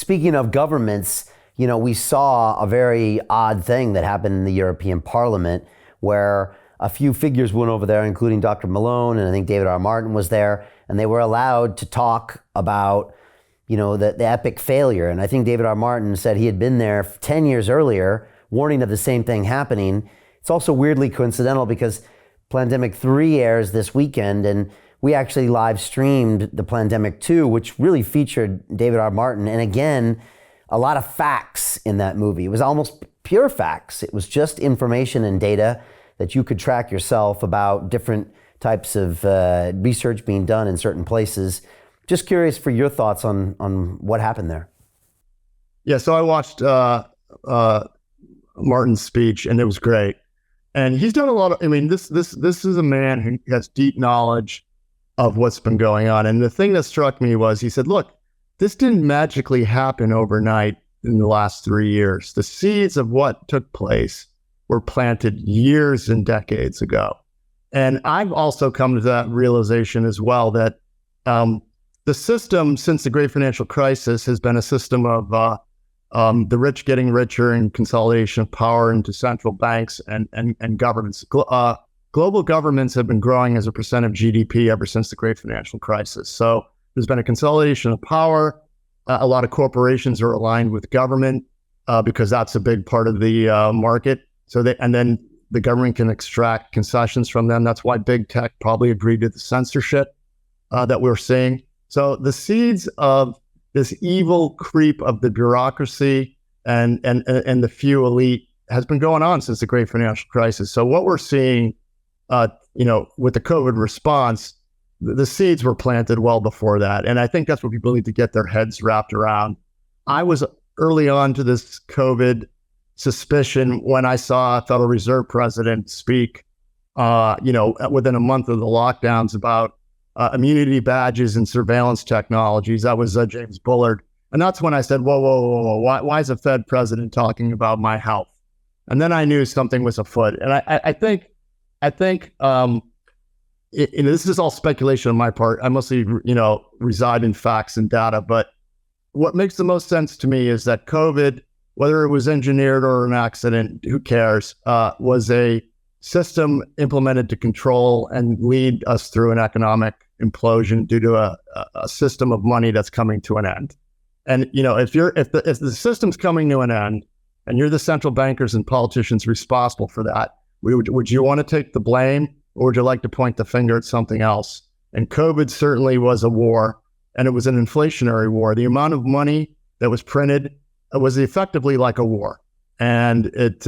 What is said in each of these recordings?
speaking of governments, we saw a very odd thing that happened in the European Parliament where a few figures went over there, including Dr. Malone, and I think David R. Martin was there, and they were allowed to talk about, the epic failure. And I think David R. Martin said he had been there 10 years earlier, warning of the same thing happening. It's also weirdly coincidental because Plandemic 3 airs this weekend, and we actually live streamed the Plandemic 2, which really featured David R. Martin. And again, a lot of facts in that movie. It was almost pure facts. It was just information and data that you could track yourself about different types of research being done in certain places. Just curious for your thoughts on what happened there. Yeah, so I watched Martin's speech, and it was great. And he's done a lot of, this is a man who has deep knowledge of what's been going on. And the thing that struck me was he said, look, this didn't magically happen overnight in the last 3 years. The seeds of what took place were planted years and decades ago. And I've also come to that realization as well that the system since the great financial crisis has been a system of the rich getting richer and consolidation of power into central banks and governments. Global governments have been growing as a percent of GDP ever since the great financial crisis. So there's been a consolidation of power. A lot of corporations are aligned with government because that's a big part of the market. And then the government can extract concessions from them. That's why big tech probably agreed to the censorship that we're seeing. So the seeds of this evil creep of the bureaucracy and the few elite has been going on since the great financial crisis. So what we're seeing, with the COVID response, the seeds were planted well before that. And I think that's what people need to get their heads wrapped around. I was early on to this COVID suspicion when I saw a Federal Reserve president speak, within a month of the lockdowns about immunity badges and surveillance technologies. That was James Bullard. And that's when I said, whoa. Why is a Fed president talking about my health? And then I knew something was afoot. And I think this is all speculation on my part. I mostly, reside in facts and data. But what makes the most sense to me is that COVID, whether it was engineered or an accident, who cares, was a system implemented to control and lead us through an economic implosion due to a system of money that's coming to an end. And if the system's coming to an end, and you're the central bankers and politicians responsible for that, would you want to take the blame, or would you like to point the finger at something else? And COVID certainly was a war, and it was an inflationary war. The amount of money that was printed was effectively like a war, and it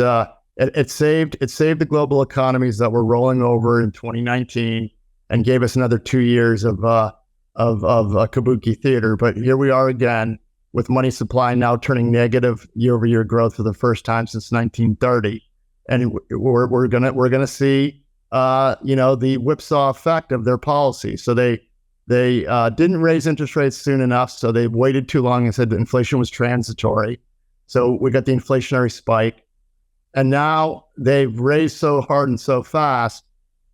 saved the global economies that were rolling over in 2019 and gave us another 2 years of kabuki theater. But here we are again with money supply now turning negative year-over-year growth for the first time since 1930, and we're gonna see the whipsaw effect of their policy. So they didn't raise interest rates soon enough, so they waited too long and said that inflation was transitory. So we got the inflationary spike. And now they've raised so hard and so fast,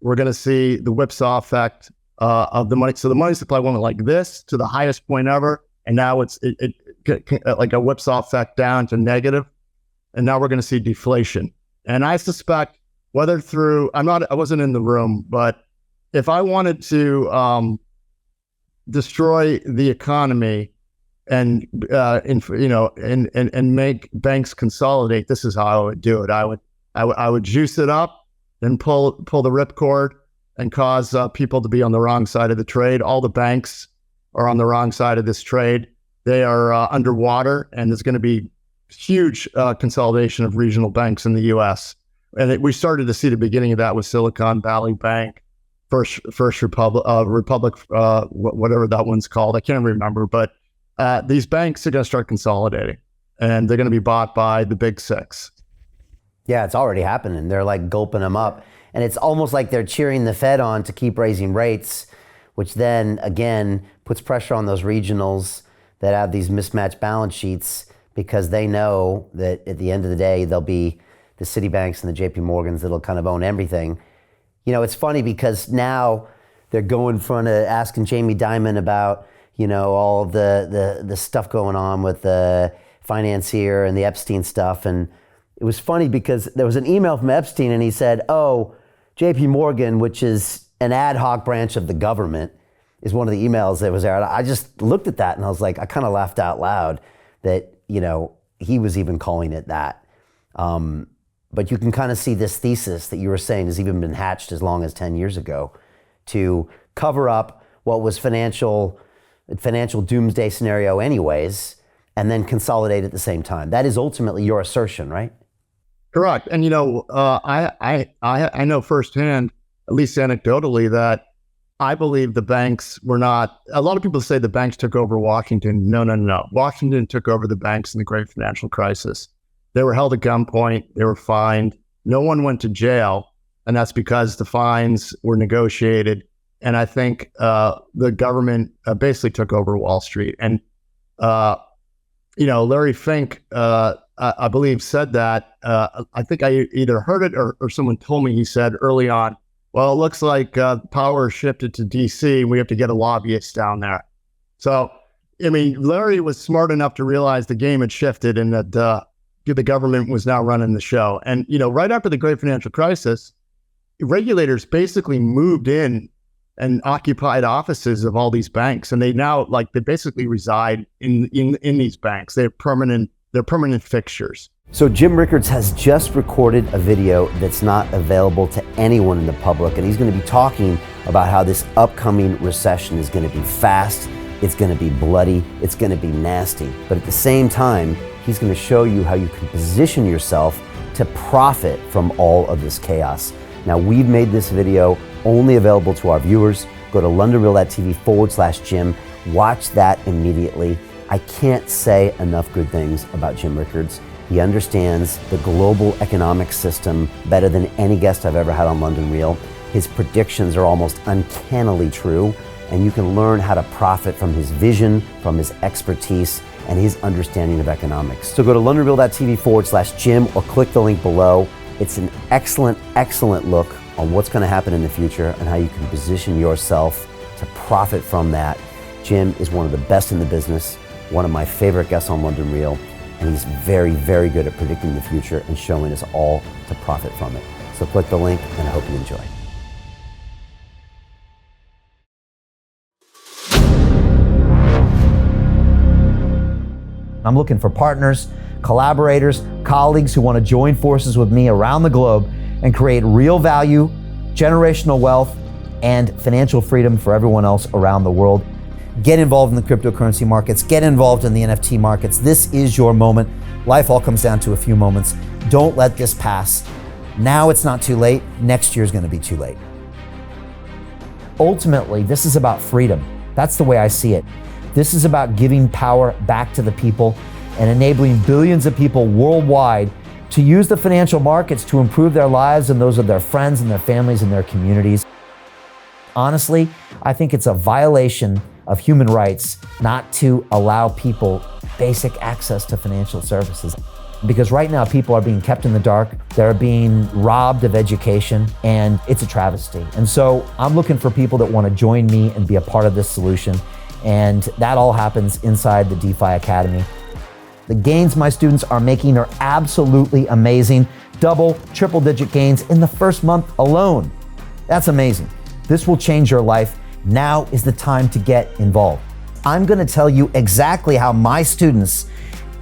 we're going to see the whipsaw effect of the money. So the money supply went like this to the highest point ever, and now it's like a whipsaw effect down to negative. And now we're going to see deflation. And I suspect whether through, I wasn't in the room, but if I wanted to destroy the economy and make banks consolidate, this is how I would do it. I would juice it up and pull the ripcord and cause people to be on the wrong side of the trade. All the banks are on the wrong side of this trade. They are underwater, and there's going to be huge consolidation of regional banks in the U.S. And we started to see the beginning of that with Silicon Valley Bank, First Republic, whatever that one's called. I can't remember, but these banks are going to start consolidating, and they're going to be bought by the big six. Yeah, it's already happening. They're like gulping them up. And it's almost like they're cheering the Fed on to keep raising rates, which then, again, puts pressure on those regionals that have these mismatched balance sheets, because they know that at the end of the day, they'll be the Citibanks and the JP Morgans that'll kind of own everything. It's funny because now they're going in front of asking Jamie Dimon about, all the stuff going on with the financier and the Epstein stuff. And it was funny because there was an email from Epstein and he said, oh, JP Morgan, which is an ad hoc branch of the government, is one of the emails that was there. And I just looked at that and I was like, I kind of laughed out loud that, he was even calling it that. But you can kind of see this thesis that you were saying has even been hatched as long as 10 years ago to cover up what was financial doomsday scenario anyways, and then consolidate at the same time. That is ultimately your assertion, right? Correct. And I know firsthand, at least anecdotally, that I believe the banks were not. A lot of people say the banks took over Washington. No. Washington took over the banks in the Great Financial Crisis. They were held at gunpoint. They were fined. No one went to jail, and that's because the fines were negotiated. And I think the government basically took over Wall Street. And Larry Fink, I believe, said that. I think I either heard it or someone told me. He said early on, well, it looks like power shifted to DC. We have to get a lobbyist down there. So, Larry was smart enough to realize the game had shifted and that the government was now running the show. And, right after the Great Financial Crisis, regulators basically moved in and occupied offices of all these banks. And they now, they basically reside in these banks. They're permanent fixtures. So Jim Rickards has just recorded a video that's not available to anyone in the public, and he's going to be talking about how this upcoming recession is going to be fast, it's going to be bloody, it's going to be nasty. But at the same time, he's going to show you how you can position yourself to profit from all of this chaos. Now, we've made this video only available to our viewers. Go to londonreal.tv/Jim. Watch that immediately. I can't say enough good things about Jim Rickards. He understands the global economic system better than any guest I've ever had on London Real. His predictions are almost uncannily true, and you can learn how to profit from his vision, from his expertise, and his understanding of economics. So go to londonreal.tv/Jim or click the link below. It's an excellent, excellent look on what's going to happen in the future and how you can position yourself to profit from that. Jim is one of the best in the business, one of my favorite guests on London Real, and he's very, very good at predicting the future and showing us all to profit from it. So click the link, and I hope you enjoy. I'm looking for partners, collaborators, colleagues who want to join forces with me around the globe and create real value, generational wealth, and financial freedom for everyone else around the world. Get involved in the cryptocurrency markets, get involved in the NFT markets. This is your moment. Life all comes down to a few moments. Don't let this pass. Now it's not too late. Next year's going to be too late. Ultimately, this is about freedom. That's the way I see it. This is about giving power back to the people and enabling billions of people worldwide to use the financial markets to improve their lives and those of their friends and their families and their communities. Honestly, I think it's a violation of human rights not to allow people basic access to financial services. Because right now people are being kept in the dark, they're being robbed of education, and it's a travesty. And so I'm looking for people that want to join me and be a part of this solution. And that all happens inside the DeFi Academy. The gains my students are making are absolutely amazing. Double, triple digit gains in the first month alone. That's amazing. This will change your life. Now is the time to get involved. I'm going to tell you exactly how my students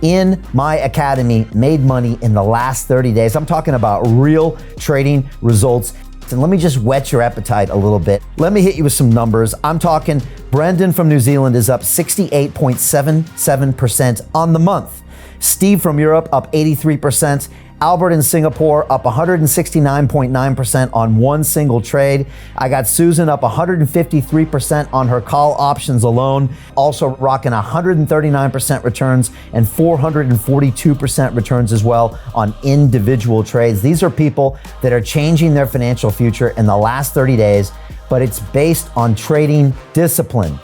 in my academy made money in the last 30 days. I'm talking about real trading results. And let me just whet your appetite a little bit. Let me hit you with some numbers. I'm talking Brendan from New Zealand is up 68.77% on the month. Steve from Europe up 83%. Albert in Singapore up 169.9% on one single trade. I got Susan up 153% on her call options alone, also rocking 139% returns and 442% returns as well on individual trades. These are people that are changing their financial future in the last 30 days, but it's based on trading discipline.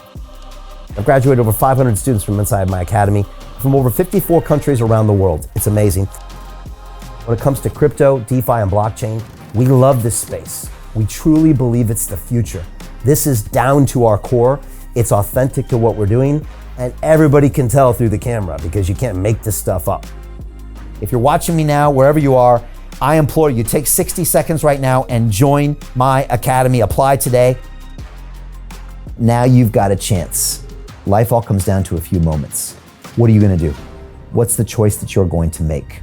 I've graduated over 500 students from inside my academy from over 54 countries around the world. It's amazing. When it comes to crypto, DeFi, and blockchain, we love this space. We truly believe it's the future. This is down to our core, It's authentic to what we're doing, and everybody can tell through the camera because you can't make this stuff up. If you're watching me now, wherever you are, I implore you, take 60 seconds right now and join my academy. Apply today. Now you've got a chance. Life all comes down to a few moments. What are you gonna do? What's the choice that you're going to make?